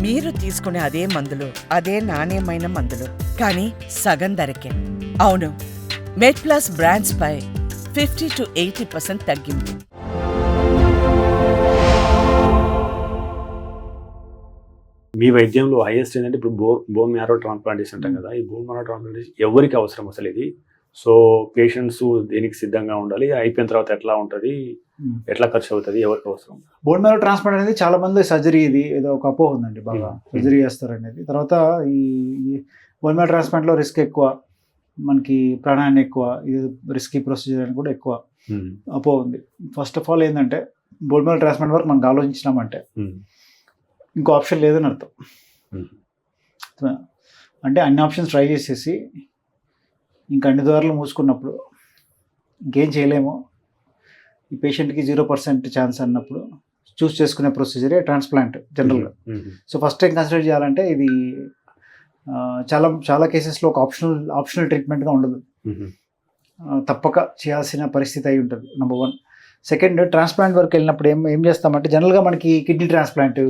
మీరు తీసుకునే అదే మందులు, అదే నాణ్యమైన మందులు, కానీ సగం ధరకే. అవును, మెడ్ప్లస్ బ్రాండ్స్ పై 50 to 80% తగ్గింపు. మీ వైద్యంలో హైయెస్ట్ ఏంటంటే ఇప్పుడు బోన్ మ్యారో ట్రాన్స్ప్లాంటేషన్ అంటాం కదా. ఈ బోన్ మ్యారో ట్రాన్స్ప్లాంటేషన్ ఎవరికి అవసరం అసలు ఇది? సో పేషెంట్స్ దేనికి సిద్ధంగా ఉండాలి, అయిపోయిన తర్వాత ఎట్లా ఉంటుంది, ఎట్లా ఖర్చు అవుతుంది, ఎవరికి అవసరం? బోన్ మ్యారో ట్రాన్స్ప్లాంట్ అనేది చాలా మంది సర్జరీ, ఇది ఏదో ఒక అపోహ ఉందండి, బాగా సర్జరీ చేస్తారు అనేది. తర్వాత ఈ బోన్ మ్యారో ట్రాన్స్ప్లాంట్లో రిస్క్ ఎక్కువ, మనకి ప్రాణాన్ని ఎక్కువ, ఇది రిస్కీ ప్రొసీజర్ అని కూడా ఎక్కువ అపోహ ఉంది. ఫస్ట్ ఆఫ్ ఆల్ ఏంటంటే బోన్ మ్యారో ట్రాన్స్ప్లాంట్ వరకు మనకు ఆలోచించినామంటే ఇంకో ఆప్షన్ లేదని అర్థం. అంటే అన్ని ఆప్షన్స్ ట్రై చేసేసి ఇంకా అన్ని ద్వారాలు మూసుకున్నప్పుడు ఇంకేం చేయలేము, ఈ పేషెంట్కి 0% ఛాన్స్ అన్నప్పుడు చూస్ చేసుకునే ప్రొసీజరే ట్రాన్స్ప్లాంట్ జనరల్గా. సో ఫస్ట్ టైం కన్సిడర్ చేయాలంటే ఇది చాలా కేసెస్లో ఒక ఆప్షనల్ ట్రీట్మెంట్గా ఉండదు, తప్పక చేయాల్సిన పరిస్థితి అయి ఉంటుంది. నెంబర్ 1. సెకండ్, ట్రాన్స్ప్లాంట్ వరకు వెళ్ళినప్పుడు ఏం చేస్తామంటే జనరల్గా మనకి కిడ్నీ ట్రాన్స్ప్లాంట్,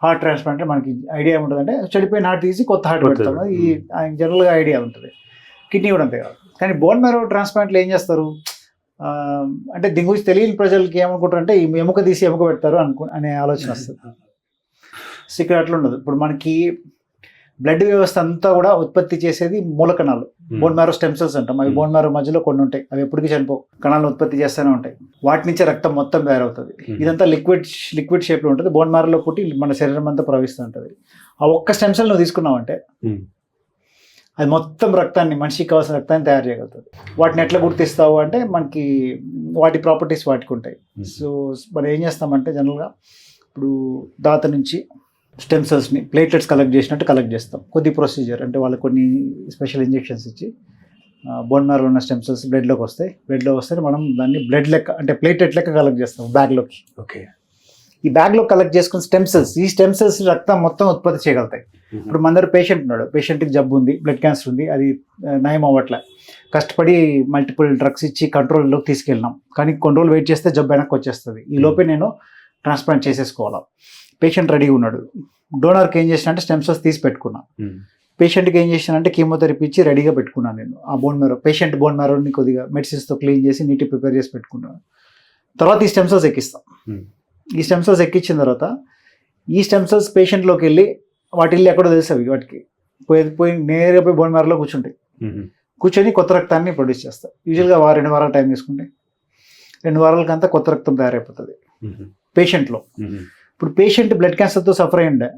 హార్ట్ ట్రాన్స్ప్లాంట్ మనకి ఐడియా ఉంటుంది, అంటే చెడిపోయిన హార్ట్ తీసి కొత్త హార్ట్ పెడతాం, ఈ జనరల్గా ఐడియా ఉంటుంది. కిడ్నీ కూడా అంతే కాదు. కానీ బోన్ మ్యారో ట్రాన్స్ప్లాంట్లో ఏం చేస్తారు అంటే దీని గురించి తెలియని ప్రజలకి ఏమనుకుంటారు అంటే ఈ ఎముక తీసి ఎముక పెడతారు అనే ఆలోచన వస్తుంది. సో ఇక్కడ అట్లా ఉండదు. ఇప్పుడు మనకి బ్లడ్ వ్యవస్థ అంతా కూడా ఉత్పత్తి చేసేది మూలకణాలు, బోన్ మ్యారో స్టెమ్ సెల్స్ అంటాం. అవి బోన్ మ్యారో మధ్యలో కొన్ని ఉంటాయి, అవి ఎప్పటికీ చనిపోవు, కణాలను ఉత్పత్తి చేస్తూనే ఉంటాయి. వాటి నుంచే రక్తం మొత్తం తయారవుతుంది. ఇదంతా లిక్విడ్ షేప్లో ఉంటుంది, బోన్ మ్యారోలో పుట్టి మన శరీరం అంతా ప్రవహిస్తూ ఉంటుంది. ఆ ఒక్క స్టెమ్ సెల్ నువ్వు తీసుకున్నావంటే అది మొత్తం రక్తాన్ని, మనిషికి కావాల్సిన రక్తాన్ని తయారు చేయగలుగుతుంది. వాటిని ఎట్లా గుర్తిస్తావు అంటే మనకి వాటి ప్రాపర్టీస్ వాటికి ఉంటాయి. సో మనం ఏం చేస్తామంటే జనరల్గా ఇప్పుడు దాత నుంచి స్టెమ్ సెల్స్ని ప్లేట్లెట్స్ కలెక్ట్ చేసినట్టు కలెక్ట్ చేస్తాం. కొద్ది ప్రొసీజర్ అంటే వాళ్ళకి కొన్ని స్పెషల్ ఇంజెక్షన్స్ ఇచ్చి బోన్ మ్యారోలో ఉన్న స్టెమ్ సెల్స్ బ్లడ్లోకి వస్తే మనం దాన్ని బ్లడ్ లెక్క అంటే ప్లేట్లెట్ లెక్క కలెక్ట్ చేస్తాం బ్యాగ్లోకి. ఓకే, ఈ బ్యాగ్లో కలెక్ట్ చేసుకున్న స్టెమ్ సెల్స్, ఈ స్టెమ్ సెల్స్ రక్తం మొత్తం ఉత్పత్తి చేయగలుగుతాయి. ఇప్పుడు మన దగ్గర పేషెంట్ ఉన్నాడు, పేషెంట్కి జబ్బు ఉంది, బ్లడ్ క్యాన్సర్ ఉంది, అది నయం అవ్వట్లే, కష్టపడి మల్టిపుల్ డ్రగ్స్ ఇచ్చి కంట్రోల్లోకి తీసుకెళ్ళినాం, కానీ కొన్ని రోజులు వెయిట్ చేస్తే జబ్బు వెనక్కి వచ్చేస్తుంది. ఈ లోపే నేను ట్రాన్స్ప్లాంట్ చేసేసుకోవాలా. పేషెంట్ రెడీగా ఉన్నాడు, డోనర్కి ఏం చేసిన అంటే స్టెమ్ సెల్స్ తీసి పెట్టుకున్నా, పేషెంట్కి ఏం చేసినంటే కీమోథెరపీ ఇచ్చి రెడీగా పెట్టుకున్నాను నేను. ఆ బోన్ మ్యారో పేషెంట్ బోన్ మ్యారోని కొద్దిగా మెడిసిన్స్తో క్లీన్ చేసి నీట్గా ప్రిపేర్ చేసి పెట్టుకున్నాను. తర్వాత ఈ స్టెమ్ సెల్స్ ఎక్కిస్తాం. ఈ స్టెమ్ సెల్స్ ఎక్కించిన తర్వాత ఈ స్టెమ్ సెల్స్ పేషెంట్లోకి వెళ్ళి వాటి ఇల్లు ఎక్కడో తెలుసు, అవి వాటికి పోయి నేరుగా పోయి బోన్ మ్యారోలో కూర్చొని కొత్త రక్తాన్ని ప్రొడ్యూస్ చేస్తాం. యూజువల్గా 2 వారాలు టైం తీసుకుంటే 2 వారాలకంతా కొత్త రక్తం తయారైపోతుంది పేషెంట్లో. ఇప్పుడు పేషెంట్ బ్లడ్ క్యాన్సర్తో సఫర్ అయ్యిండే,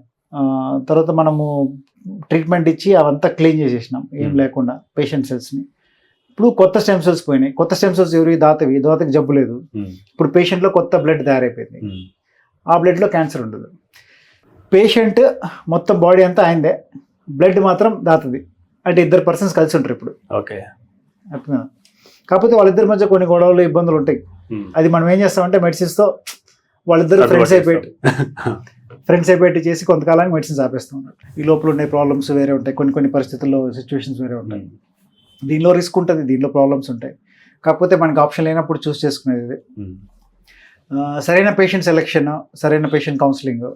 తర్వాత మనము ట్రీట్మెంట్ ఇచ్చి అవంతా క్లీన్ చేసేసినాం ఏం లేకుండా పేషెంట్ సెల్స్ని. ఇప్పుడు కొత్త స్టెమ్ సెల్స్ పోయినాయి. కొత్త స్టెమ్ సెల్స్ ఎవరి దాతకి జబ్బు లేదు. ఇప్పుడు పేషెంట్లో కొత్త బ్లడ్ తయారైపోయింది, ఆ బ్లడ్లో క్యాన్సర్ ఉండదు. పేషెంట్ మొత్తం బాడీ అంతా అయిందే, బ్లడ్ మాత్రం దాతది, అంటే 2 పర్సన్స్ కలిసి ఉంటారు ఇప్పుడు. ఓకే, అర్థమైనా? కాకపోతే వాళ్ళిద్దరి మధ్య కొన్ని గొడవలు, ఇబ్బందులు ఉంటాయి. అది మనం ఏం చేస్తామంటే మెడిసిన్స్తో వాళ్ళిద్దరు ఫ్రెండ్స్ అయిపోయి చేసి కొంతకాలానికి మెడిసిన్స్ ఆపేస్తూ ఉన్నారు. ఈ లోపల ఉండే ప్రాబ్లమ్స్ వేరే ఉంటాయి, కొన్ని పరిస్థితుల్లో సిచ్యువేషన్స్ వేరే ఉంటాయి. దీనిలో రిస్క్ ఉంటుంది, దీనిలో ప్రాబ్లమ్స్ ఉంటాయి. కాకపోతే మనకి ఆప్షన్ లేనప్పుడు చూస్ చేసుకునేది ఇది. సరైన పేషెంట్ సెలెక్షన్, సరైన పేషెంట్ కౌన్సిలింగ్,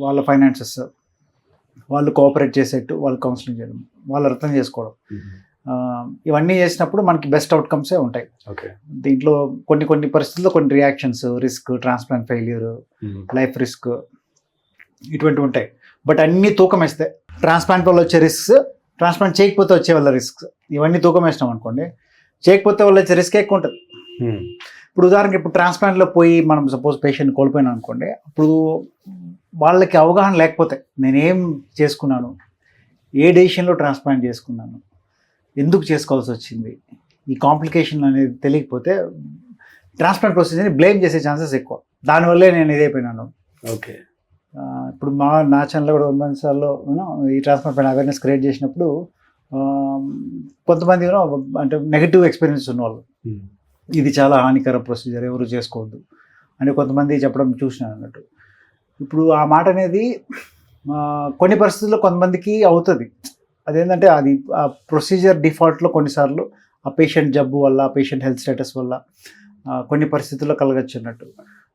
వాళ్ళ ఫైనాన్సెస్, వాళ్ళు కోఆపరేట్ చేసేట్టు వాళ్ళు కౌన్సిలింగ్ చేయడం, వాళ్ళు అర్థం చేసుకోవడం, ఇవన్నీ చేసినప్పుడు మనకి బెస్ట్ అవుట్కమ్సే ఉంటాయి. దీంట్లో కొన్ని పరిస్థితుల్లో కొన్ని reactions, risk, transplant failure, life risk, ఇటువంటివి ఉంటాయి. బట్ అన్నీ తూకం వేస్తే ట్రాన్స్ప్లాంట్ వల్ల వచ్చే రిస్క్స్, ట్రాన్స్ప్లాంట్ చేయకపోతే వచ్చే వాళ్ళ రిస్క్, ఇవన్నీ తూకం వేసినాం అనుకోండి, చేయకపోతే వల్ల వచ్చే రిస్క్ ఎక్కువ ఉంటుంది. ఇప్పుడు ఉదాహరణకి ఇప్పుడు ట్రాన్స్ప్లాంట్లో పోయి మనం సపోజ్ పేషెంట్ కోల్పోయినా అనుకోండి, అప్పుడు వాళ్ళకి అవగాహన లేకపోతే నేనేం చేసుకున్నాను, ఏ డెసిషన్లో ట్రాన్స్ప్లాంట్ చేసుకున్నాను, ఎందుకు చేసుకోవాల్సి వచ్చింది, ఈ కాంప్లికేషన్ అనేది తెలియకపోతే ట్రాన్స్ప్లాంట్ ప్రొసీజర్ని బ్లేమ్ చేసే ఛాన్సెస్ ఎక్కువ. దానివల్లే నేను ఇదైపోయినాను. ఓకే, ఇప్పుడు నా ఛానల్లో కూడా 100 సార్లు ఈ ట్రాన్స్ప్లాంట్ పైన అవేర్నెస్ క్రియేట్ చేసినప్పుడు కొంతమంది అంటే నెగిటివ్ ఎక్స్పీరియన్స్ ఉన్నవాళ్ళు, ఇది చాలా హానికర ప్రొసీజర్, ఎవరు చేసుకోవద్దు అని కొంతమంది చెప్పడం చూసినాను అన్నట్టు. ఇప్పుడు ఆ మాట అనేది కొన్ని పరిస్థితుల్లో కొంతమందికి అవుతుంది. అదేంటంటే అది ఆ ప్రొసీజర్ డిఫాల్ట్లో కొన్నిసార్లు ఆ పేషెంట్ జబ్బు వల్ల, ఆ పేషెంట్ హెల్త్ స్టేటస్ వల్ల కొన్ని పరిస్థితుల్లో కలగచ్చు అన్నట్టు.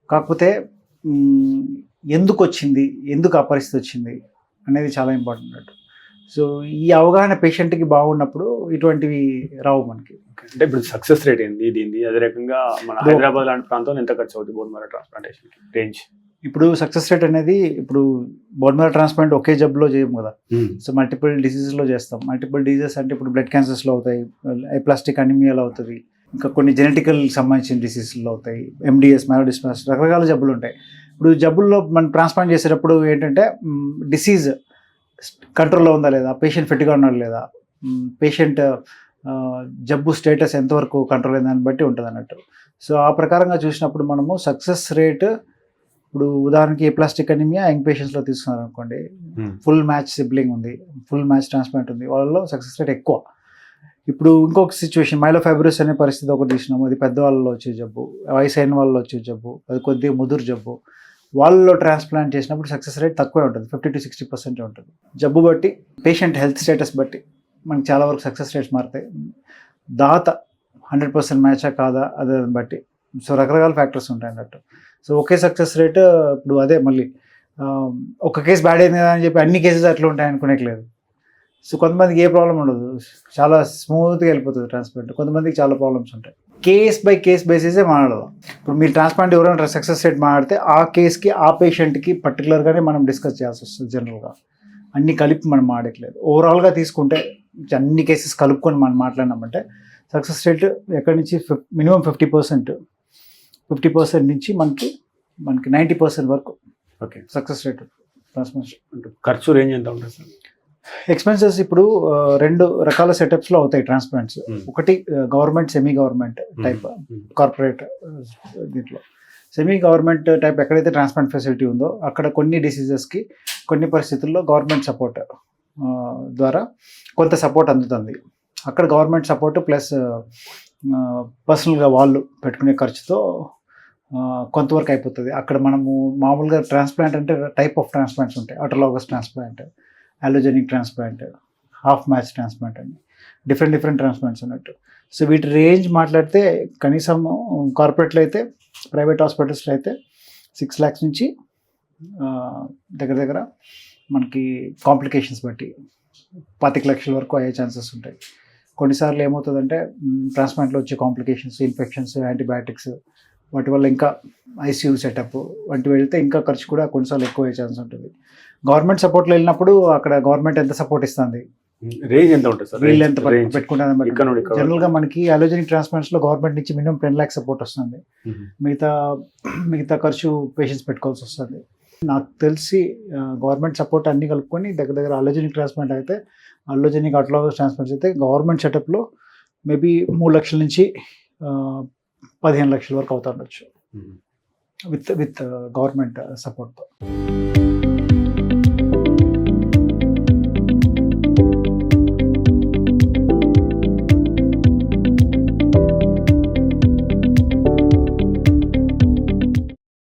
కాకపోతే ఎందుకు వచ్చింది, ఎందుకు ఆ పరిస్థితి వచ్చింది, అనేది చాలా ఇంపార్టెంట్ అన్నట్టు. సో ఈ అవగాహన పేషెంట్కి బాగున్నప్పుడు ఇటువంటివి రావు మనకి. అంటే ఇప్పుడు సక్సెస్ రేట్ ఏంది దీన్ని, అదే రకంగా మన హైదరాబాద్ లాంటి ప్రాంతంలో ఎంత ఖర్చు అవుతుంది బోన్ మ్యారో ట్రాన్స్ప్లాంటేషన్ రేంజ్? ఇప్పుడు సక్సెస్ రేట్ అనేది ఇప్పుడు బోన్ మ్యారో ట్రాన్స్ప్లాంట్ ఒకే జబ్లో చేయం కదా. సో మల్టిపుల్ డిసీజెస్లో చేస్తాం. మల్టిపుల్ డిసీజెస్ అంటే ఇప్పుడు బ్లడ్ క్యాన్సర్స్లో అవుతాయి, ఐప్లాస్టిక్ అనిమియాలో అవుతుంది, ఇంకా కొన్ని జెనెటికల్ సంబంధించిన డిసీజెస్లో అవుతాయి, ఎండిఎస్, మైలోడిస్ప్లాస్, రకరకాల జబ్బులు ఉంటాయి. ఇప్పుడు జబ్బుల్లో మనం ట్రాన్స్ప్లాంట్ చేసేటప్పుడు ఏంటంటే డిసీజ్ కంట్రోల్లో ఉందా లేదా, పేషెంట్ ఫిట్గా ఉన్నాడా లేదా, పేషెంట్ జబ్బు స్టేటస్ ఎంతవరకు కంట్రోల్ అయింది దాన్ని బట్టి ఉంటుంది అన్నట్టు. సో ఆ ప్రకారంగా చూసినప్పుడు మనము సక్సెస్ రేట్ ఇప్పుడు ఉదాహరణకి ప్లాస్టిక్ అనిమియా యంగ్ పేషెంట్స్లో తీసుకున్నారు అనుకోండి, ఫుల్ మ్యాచ్ సిబ్లింగ్ ఉంది, ఫుల్ మ్యాచ్ ట్రాన్స్ప్లాంట్ ఉంది, వాళ్ళలో సక్సెస్ రేట్ ఎక్కువ. ఇప్పుడు ఇంకొక సిచ్యువేషన్ మైలోఫైబ్రోసిస్ అనే పరిస్థితి ఒకటి తీసినాము, అది పెద్దవాళ్ళలో వచ్చే జబ్బు, వయసు అయిన వాళ్ళలో వచ్చే జబ్బు, అది కొద్దిగా ముదురు జబ్బు, వాళ్ళలో ట్రాన్స్ప్లాంట్ చేసినప్పుడు సక్సెస్ రేట్ తక్కువే ఉంటుంది, 50 to 60% ఉంటుంది. జబ్బు బట్టి, పేషెంట్ హెల్త్ స్టేటస్ బట్టి మనకి చాలా వరకు సక్సెస్ రేట్స్ మారుతాయి. దాత 100% మ్యాచా కాదా అదే బట్టి. సో రకరకాల ఫ్యాక్టర్స్ ఉంటాయి అన్నట్టు. సో ఒకే సక్సెస్ రేట్ ఇప్పుడు అదే మళ్ళీ ఒక కేసు బ్యాడ్ అయింది కదా అని చెప్పి అన్ని కేసెస్ అట్లా ఉంటాయి అనుకునేకి లేదు. సో కొంతమందికి ఏ ప్రాబ్లం ఉండదు, చాలా స్మూత్గా వెళ్ళిపోతుంది ట్రాన్స్ప్లాంట్. కొంతమందికి చాలా ప్రాబ్లమ్స్ ఉంటాయి. కేస్ బై కేస్ బేసిసే మాట్లాడదాం. ఇప్పుడు మీరు ట్రాన్స్ప్లాంట్ ఎవరైనా సక్సెస్ రేట్ మాట్లాడితే ఆ కేస్కి ఆ పేషెంట్కి పర్టికులర్గానే మనం డిస్కస్ చేయాల్సి వస్తుంది. జనరల్గా అన్ని కలిపి మనం మాడట్లేదు. ఓవరాల్గా తీసుకుంటే అన్ని కేసెస్ కలుపుకొని మనం మాట్లాడినామంటే సక్సెస్ రేట్ ఎక్కడి నుంచి మినిమం 50% నుంచి మనకి 90% వరకు ఓకే సక్సెస్ రేట్ ట్రాన్స్ప్లాంటేషన్. ఖర్చు రేంజ్ ఎంత ఉంటుంది సార్? ఎక్స్పెన్సెస్ ఇప్పుడు 2 రకాల సెటప్స్లో అవుతాయి ట్రాన్స్ప్లాంట్స్. ఒకటి government, semi government type, corporate. దీంట్లో సెమీ గవర్నమెంట్ టైప్ ఎక్కడైతే ట్రాన్స్ప్లాంట్ ఫెసిలిటీ ఉందో అక్కడ కొన్ని డిసీజెస్కి కొన్ని పరిస్థితుల్లో గవర్నమెంట్ సపోర్ట్ ద్వారా కొంత సపోర్ట్ అందుతుంది. అక్కడ గవర్నమెంట్ సపోర్ట్ ప్లస్ పర్సనల్గా వాళ్ళు పెట్టుకునే ఖర్చుతో కొంతవరకు అయిపోతుంది. అక్కడ మనము మామూలుగా ట్రాన్స్ప్లాంట్ అంటే టైప్ ఆఫ్ ట్రాన్స్ప్లాంట్స్ ఉంటాయి, autologous transplant, allogenic transplant, half match transplant అని డిఫరెంట్ ట్రాన్స్ప్లాంట్స్ ఉన్నట్టు. సో వీటి రేంజ్ మాట్లాడితే కనీసం కార్పొరేట్లో అయితే, ప్రైవేట్ హాస్పిటల్స్లో అయితే 6 lakhs నుంచి దగ్గర మనకి కాంప్లికేషన్స్ బట్టి 25 lakhs వరకు అయ్యే ఛాన్సెస్ ఉంటాయి. కొన్నిసార్లు ఏమవుతుందంటే ట్రాన్స్ప్లాంట్లో వచ్చే కాంప్లికేషన్స్, ఇన్ఫెక్షన్స్, యాంటీబయాటిక్స్, వాటి వల్ల ఇంకా ఐసీయూ సెటప్ వంటివి వెళ్తే ఇంకా ఖర్చు కూడా కొన్నిసార్లు ఎక్కువ అయ్యే ఛాన్స్ ఉంటుంది. గవర్నమెంట్ సపోర్ట్లో వెళ్ళినప్పుడు అక్కడ గవర్నమెంట్ ఎంత సపోర్ట్ ఇస్తుంది, రేంజ్ ఎంత ఉంటుంది సార్? వీళ్ళు ఎంత పెట్టుకుంటుంది బట్టి. జనరల్గా మనకి అలోజెనిక్ ట్రాన్స్ప్లాంట్స్లో గవర్నమెంట్ నుంచి మినిమం 10 lakhs సపోర్ట్ వస్తుంది. మిగతా ఖర్చు పేషెంట్స్ పెట్టుకోవాల్సి వస్తుంది. నాకు తెలిసి గవర్నమెంట్ సపోర్ట్ అన్ని కలుపుకొని దగ్గర అలోజెనిక్ ట్రాన్స్ప్లాంట్ అయితే, అలోజెనిక్ ఆటోలాగస్ ట్రాన్స్ప్లాంట్స్ అయితే గవర్నమెంట్ సెటప్లో మేబీ 3 lakhs నుంచి 15 lakhs వరకు అవుతా ఉండొచ్చు విత్ గవర్నమెంట్ సపోర్ట్తో.